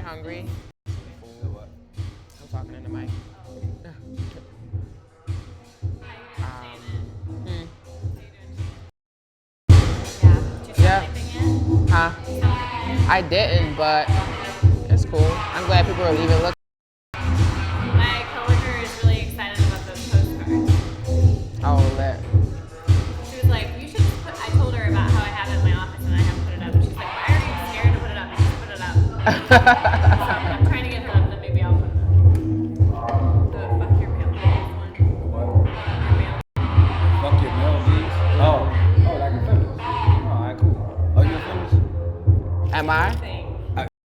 hungry. So what? I'm talking in the mic. Hmm. Yeah. Huh? I didn't, but it's cool. I'm glad people are leaving. Look. My coworker is really excited about those postcards. Oh, lit. She was like, you should put, I told her about how I have it in my office and I haven't put it up. She's like, why are you scared to put it up? You should put it up. So I'm trying to get her up, then maybe I'll put it up. The fuck your mail days one. What? Your mail. Fuck your melodies. Oh, like a feminist. Oh, alright, cool. Are you a feminist? Am I?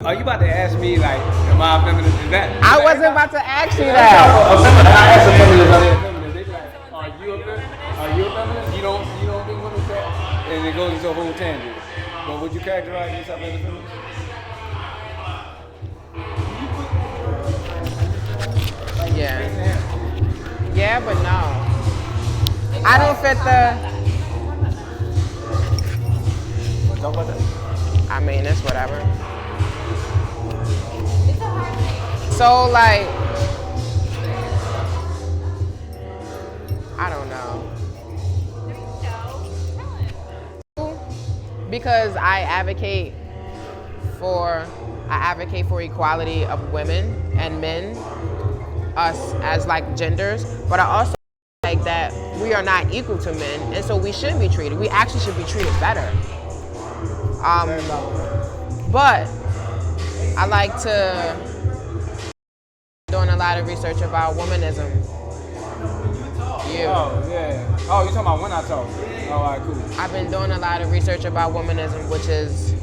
Are you about to ask me like, am I a feminist? Is that? I wasn't about to ask you that. I asked a feminist. Are they a feminist? They be like, are you a feminist? Are you a feminist? You don't think women say? And it goes into a whole tangent. But would you characterize yourself as a feminist? Yeah. Yeah, but no. I don't fit the. Want to talk about that? I mean, it's whatever. So, like, I don't know. Because I advocate for equality of women and men, us as like genders, but I also like that we are not equal to men, and so we should be treated. We actually should be treated better. But I like to doing a lot of research about womanism. Oh, yeah. Oh, you talking about when I talk? Oh, all right, cool. I've been doing a lot of research about womanism, which is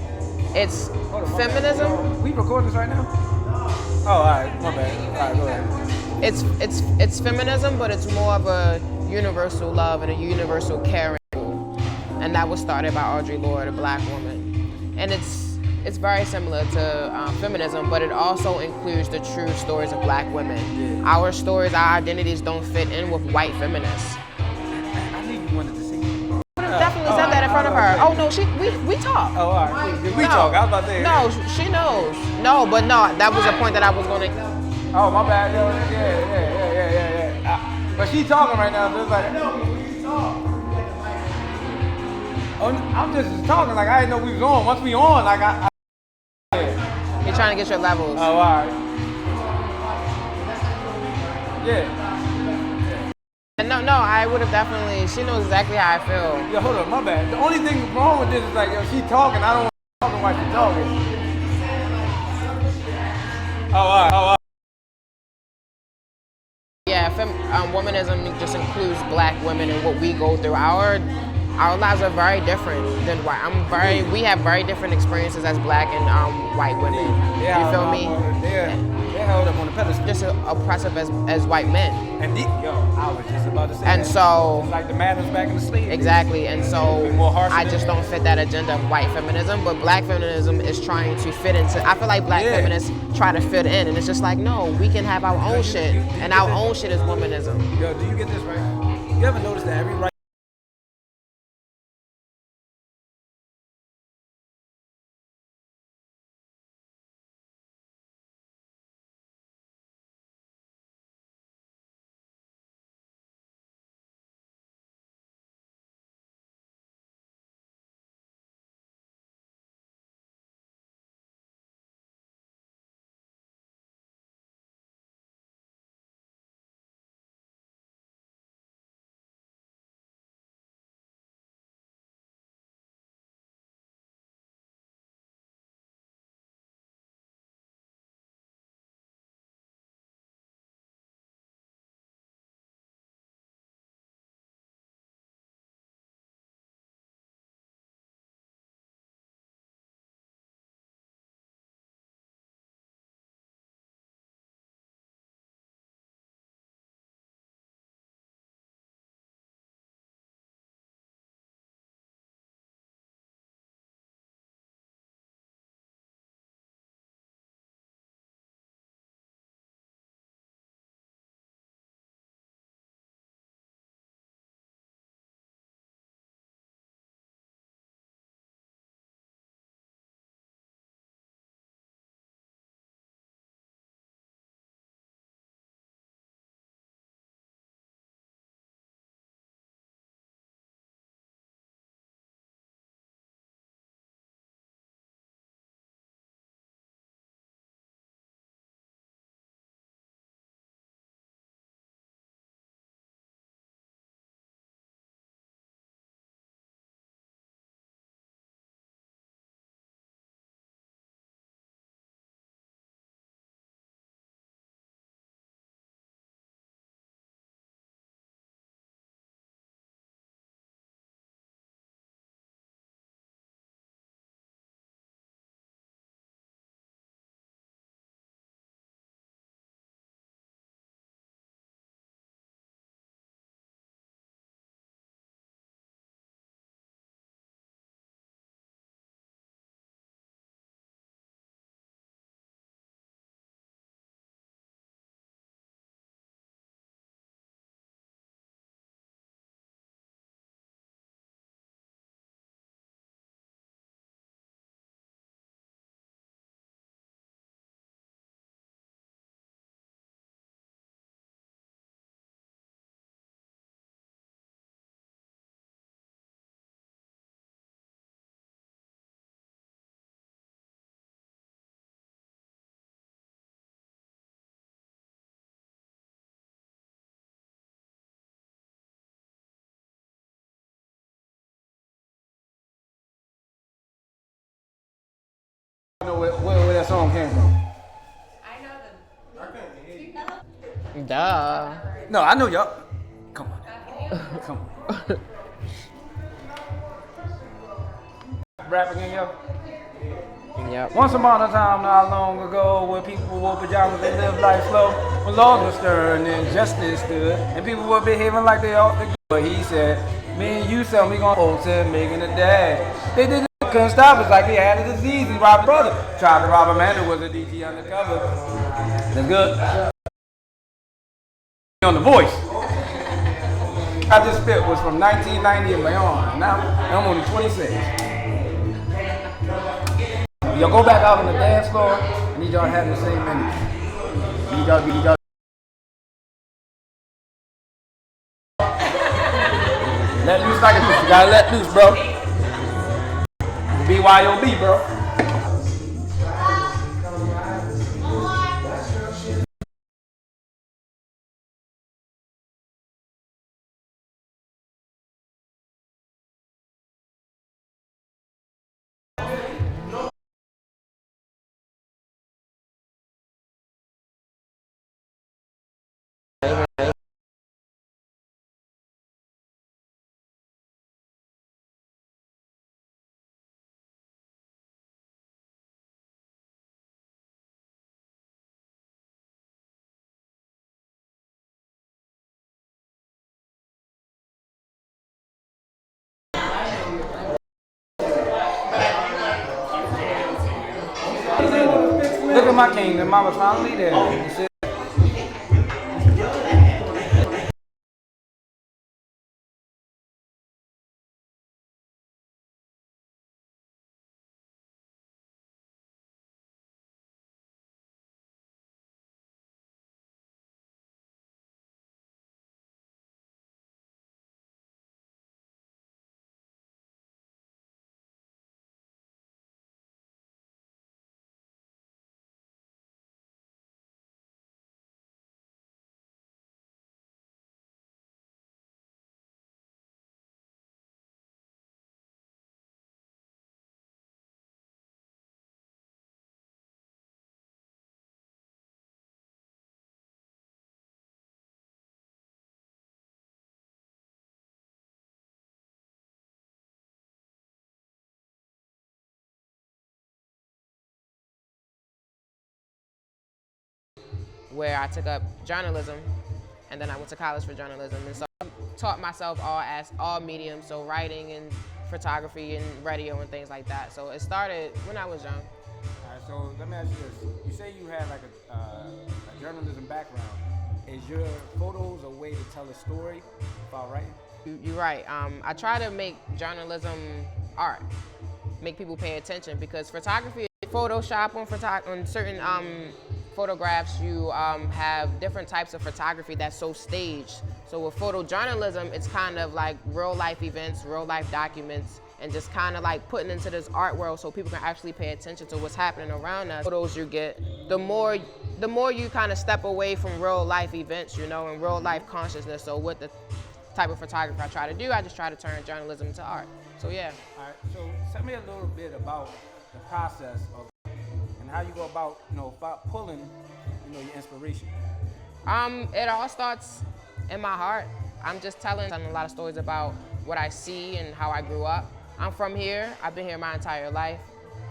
it's feminism. We recording this right now? Oh, all right, my bad. All right, go ahead. It's feminism, but it's more of a universal love and a universal caring, and that was started by Audre Lorde, a black woman, and it's very similar to feminism, but it also includes the true stories of black women. Yeah. Our stories, our identities don't fit in with white feminists. I knew you wanted to say that. I would have definitely said that in front of her. Oh no, we talk. Oh, all right, cool. We talk. I was about to say. No, she knows. No, but no, that was a point that I was gonna. Oh, my bad. Yeah. But she talking right now, so it's like. No, we talk. Oh, I'm just talking like I didn't know we was on. Once we on, like I You're trying to get your levels. Oh, all right. Yeah. No, I would have definitely. She knows exactly how I feel. Yo, hold on, my bad. The only thing wrong with this is like, yo, she talking. I don't want to talking while she talking. Oh, all right. Yeah, womanism just includes black women and what we go through. Our lives are very different than white. We have very different experiences as black and white women. Yeah, you feel me? They're held up on the pedestal. Just as oppressive as white men. And I was just about to say and that. so just like the madams back in the sleeve. Exactly, and so I just don't fit that agenda of white feminism, but black feminism is trying to fit into. I feel like black feminists try to fit in, and it's just like, no, we can have our own shit, and our own shit is womanism. Yo, do you get this right? You ever notice that every right know where that song came from. Duh. No, I know y'all. Come on. Come on. Rap again, yo. Yep. Once upon a time not long ago, where people wore pajamas and lived life slow, when laws were stern and justice stood, and people were behaving like they ought to. But he said, me and you said we gonna hold to making a dash. They did it, couldn't stop us like they had a disease. He robbed a brother, tried to rob a man who was a DT undercover. The good on The Voice. I just spit was from 1990 and beyond. Now I'm only 26. Y'all go back out on the dance floor. I need y'all to have the same energy. Need y'all. Let loose like a loose. You gotta let loose, bro. BYOB, bro. Look at my kingdom, I was finally there. Where I took up journalism, and then I went to college for journalism, and so I taught myself all mediums, so writing and photography and radio and things like that. So it started when I was young. All right, so let me ask you this. You say you had like a journalism background. Is your photos a way to tell a story about writing? You're right. I try to make journalism art, make people pay attention, because photography, Photoshop on certain photographs, you have different types of photography that's so staged. So with photojournalism, it's kind of like real life events, real life documents, and just kind of like putting into this art world so people can actually pay attention to what's happening around us. Photos you get, the more you kind of step away from real life events, you know, and real life consciousness. So with the type of photography I try to do, I just try to turn journalism into art. So yeah. All right, so tell me a little bit about the process of and how you go about, pulling, your inspiration. It all starts in my heart. I'm just telling a lot of stories about what I see and how I grew up. I'm from here. I've been here my entire life.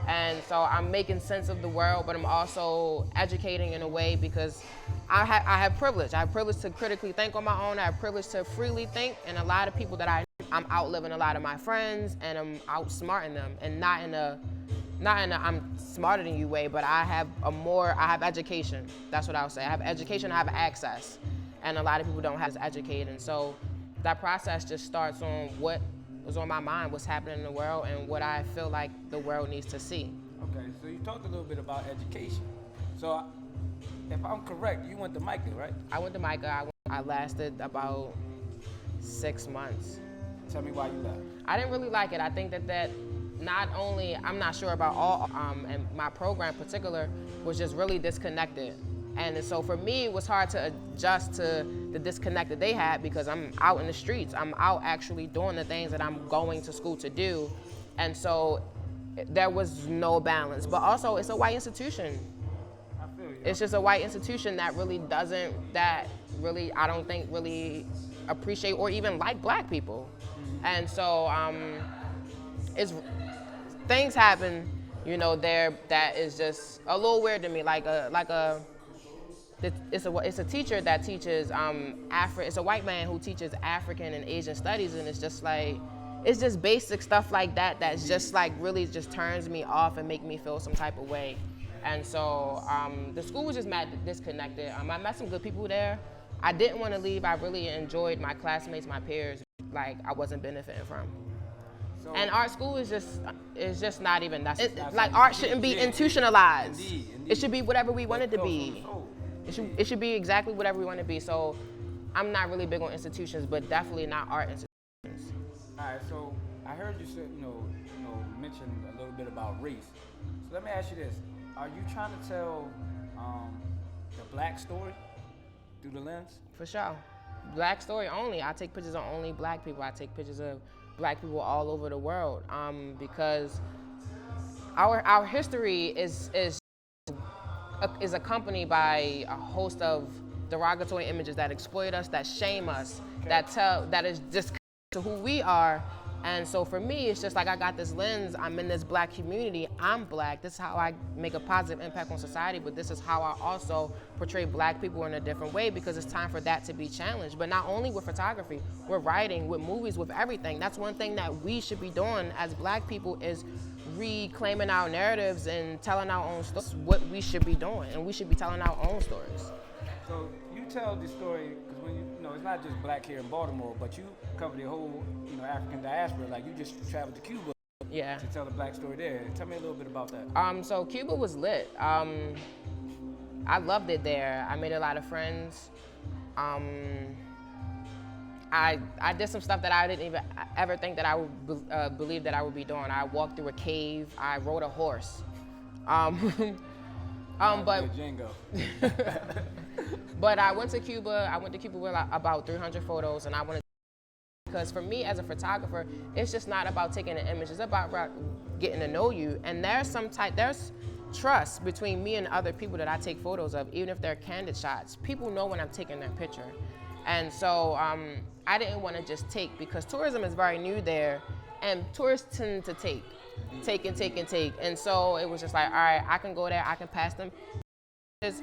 And so I'm making sense of the world, but I'm also educating in a way because I have privilege. I have privilege to critically think on my own. I have privilege to freely think, and a lot of people that I'm outliving a lot of my friends, and I'm outsmarting them, and not in a I'm smarter than you way, but I have education. That's what I would say. I have education, I have access, and a lot of people don't have educated. So that process just starts on what was on my mind, what's happening in the world, and what I feel like the world needs to see. Okay, so you talked a little bit about education. So if I'm correct, you went to Micah, right? I went to Micah. I lasted about 6 months. Tell me why you left. I didn't really like it. I think that not only, I'm not sure about all, and my program in particular was just really disconnected. And so for me, it was hard to adjust to the disconnect that they had because I'm out in the streets. I'm out actually doing the things that I'm going to school to do. And so there was no balance. But also, it's a white institution. I feel you. It's just a white institution that really I don't think really appreciate or even like black people. And so it's things happen, there that is just a little weird to me. It's a teacher that teaches it's a white man who teaches African and Asian studies, and it's just basic stuff like that that's just like really just turns me off and make me feel some type of way. And so the school was just mad disconnected. I met some good people there. I didn't want to leave. I really enjoyed my classmates, my peers, like I wasn't benefiting from. So, And art school is just not even that. Like art shouldn't be institutionalized. Indeed. It should be whatever we want it to be. It should be exactly whatever we want it to be. So I'm not really big on institutions, but definitely not art institutions. All right, so I heard you said, mention a little bit about race. So let me ask you this: are you trying to tell the black story through the lens? For sure. Black story only. I take pictures of only black people. I take pictures of black people all over the world because our history is accompanied by a host of derogatory images that exploit us, that shame us, that is just to who we are. And so for me, it's just like I got this lens. I'm in this black community. I'm black. This is how I make a positive impact on society, but this is how I also portray black people in a different way, because it's time for that to be challenged. But not only with photography, with writing, with movies, with everything. That's one thing that we should be doing as black people, is reclaiming our narratives and telling our own stories. What we should be doing, and we should be telling our own stories. So you tell the story, because when it's not just black here in Baltimore, but you cover the whole, African diaspora. Like, you just traveled to Cuba. Yeah. To tell the black story there. Tell me a little bit about that. So Cuba was lit. I loved it there. I made a lot of friends. I did some stuff that I didn't even ever think that I would believe that I would be doing. I walked through a cave. I rode a horse. But but I went to Cuba. I went to Cuba with about 300 photos, and I wanted, because for me as a photographer, it's just not about taking an image. It's about getting to know you. And there's trust between me and other people that I take photos of, even if they're candid shots. People know when I'm taking their picture. And so I didn't want to just take, because tourism is very new there, and tourists tend to take. And so it was just like, all right, I can go there, I can pass them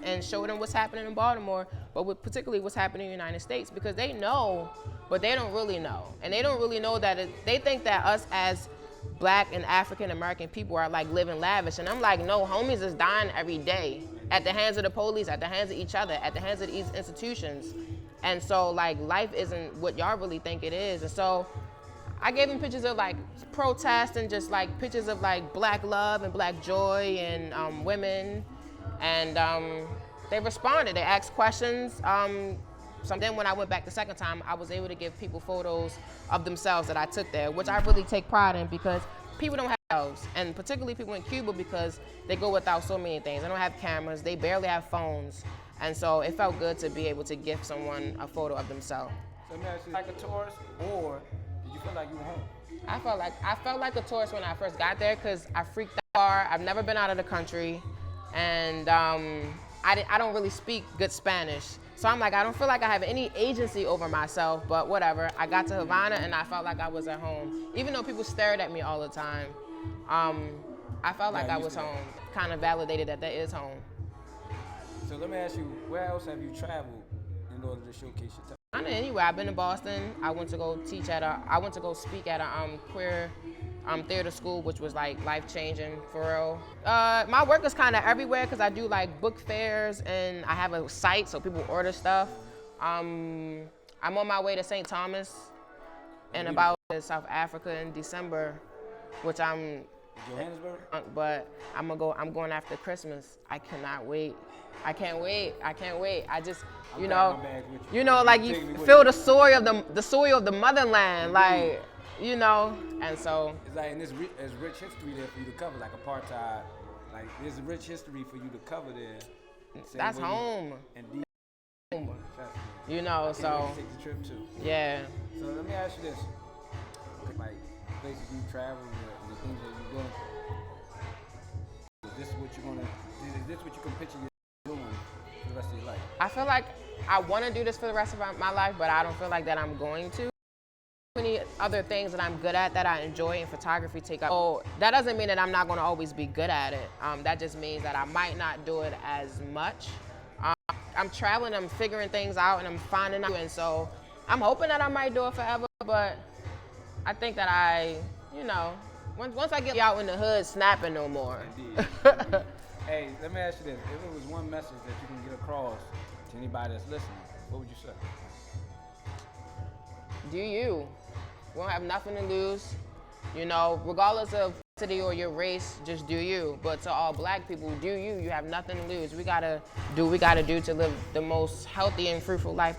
and show them what's happening in Baltimore, but particularly what's happening in the United States, because they know, but they don't really know. And they don't really know that they think that us as black and African American people are like living lavish. And I'm like, no, homies is dying every day at the hands of the police, at the hands of each other, at the hands of these institutions. And so like life isn't what y'all really think it is. And so I gave them pictures of like protest and just like pictures of like black love and black joy and women. And they responded, they asked questions. So then when I went back the second time, I was able to give people photos of themselves that I took there, which I really take pride in, because people don't have those. And particularly people in Cuba, because they go without so many things. They don't have cameras, they barely have phones. And so it felt good to be able to give someone a photo of themselves. So let me ask you, like a tourist, or did you feel like you were home? I felt like a tourist when I first got there, because I freaked out far. I've never been out of the country, and I don't really speak good Spanish. So I'm like, I don't feel like I have any agency over myself, but whatever. I got to Havana and I felt like I was at home. Even though people stared at me all the time, I felt like I was home. Kind of validated that is home. So let me ask you, where else have you traveled in order to showcase your talent? Not anywhere. I've been to Boston. I went to go speak at a queer theater school, which was like life-changing for real. My work is kind of everywhere, because I do like book fairs and I have a site so people order stuff. I'm on my way to St. Thomas and about South Africa in December, which I'm Johannesburg? But I'm going after Christmas. I cannot wait. I can't wait. I just, like you feel the soil of the motherland, like, and so. It's like, and there's rich history there for you to cover, like apartheid. Like, there's a rich history for you to cover there. That's home. Home. So. Take the trip too. Yeah. So let me ask you this: like places you travel and the things that you're doing. picture you doing for the rest of your life? I feel like I want to do this for the rest of my life, but I don't feel like that I'm going to. Many other things that I'm good at that I enjoy, and photography take up. So that doesn't mean that I'm not going to always be good at it. That just means that I might not do it as much. I'm traveling, I'm figuring things out, and I'm finding out. And so I'm hoping that I might do it forever, but I think that once I get out in the hood snapping no more. Indeed. Hey, let me ask you this. If it was one message that you can get across to anybody that's listening, what would you say? Do you. We don't have nothing to lose. Regardless of city or your race, just do you. But to all black people, do you. You have nothing to lose. We gotta do what we gotta do to live the most healthy and fruitful life.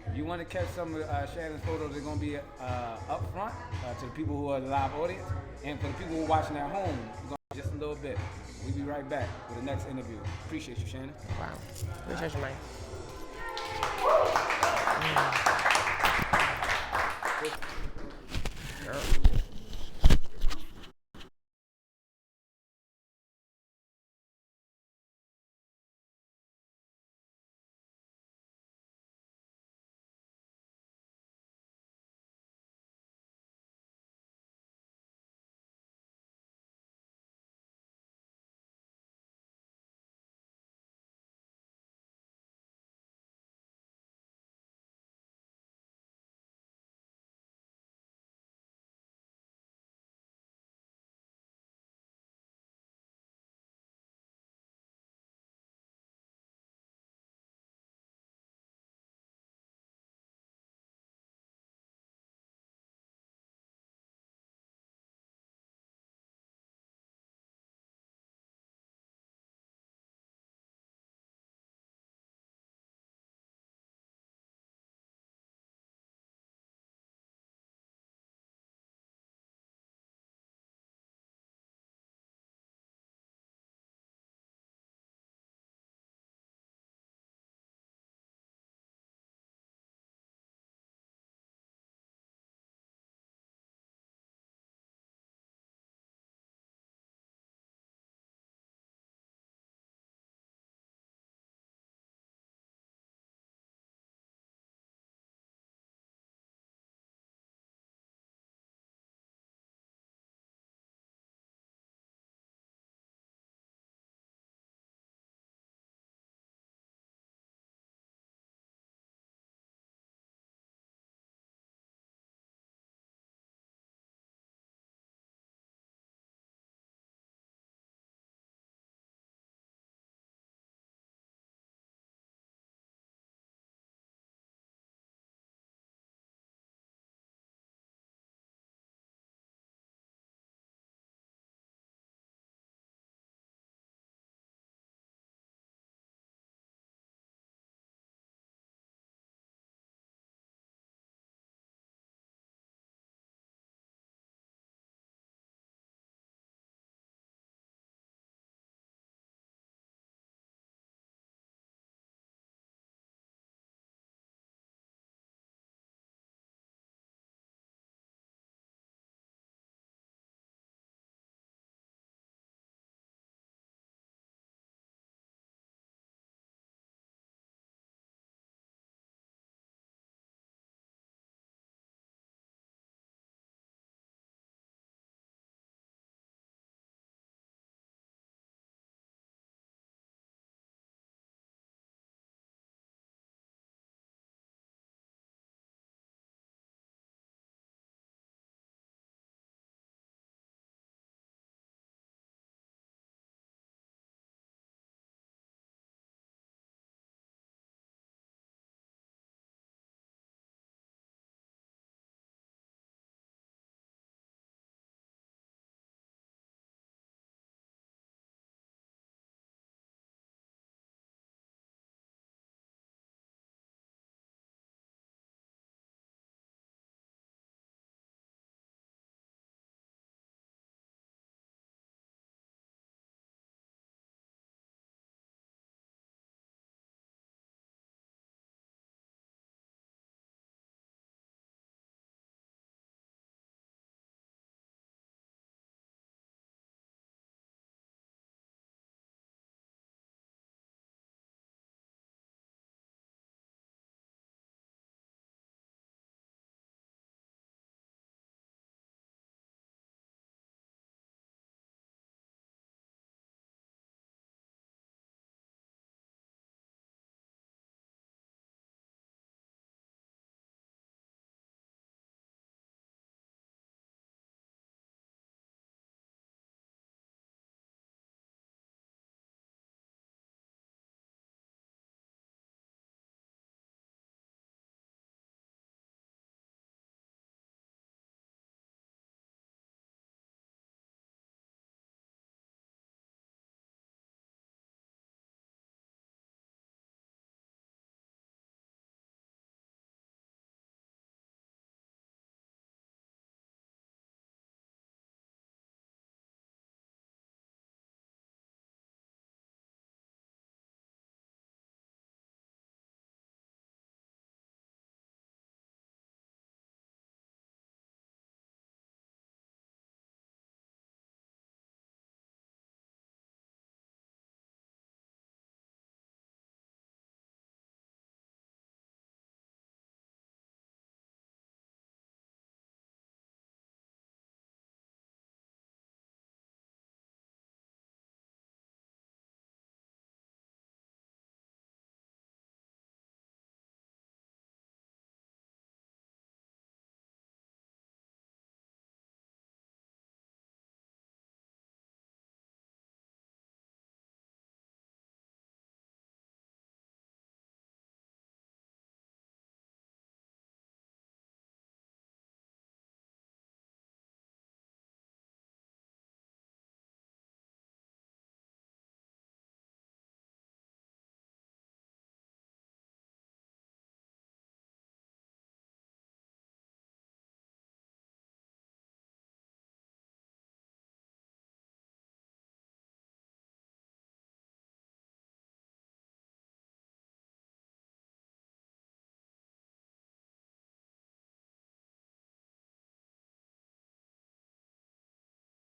If you want to catch some of Shannon's photos, they're going to be up front to the people who are the live audience. And for the people who are watching at home, we're going to just a little bit. We'll be right back with the next interview. Appreciate you, Shannon. Wow. Appreciate you, man. Girl.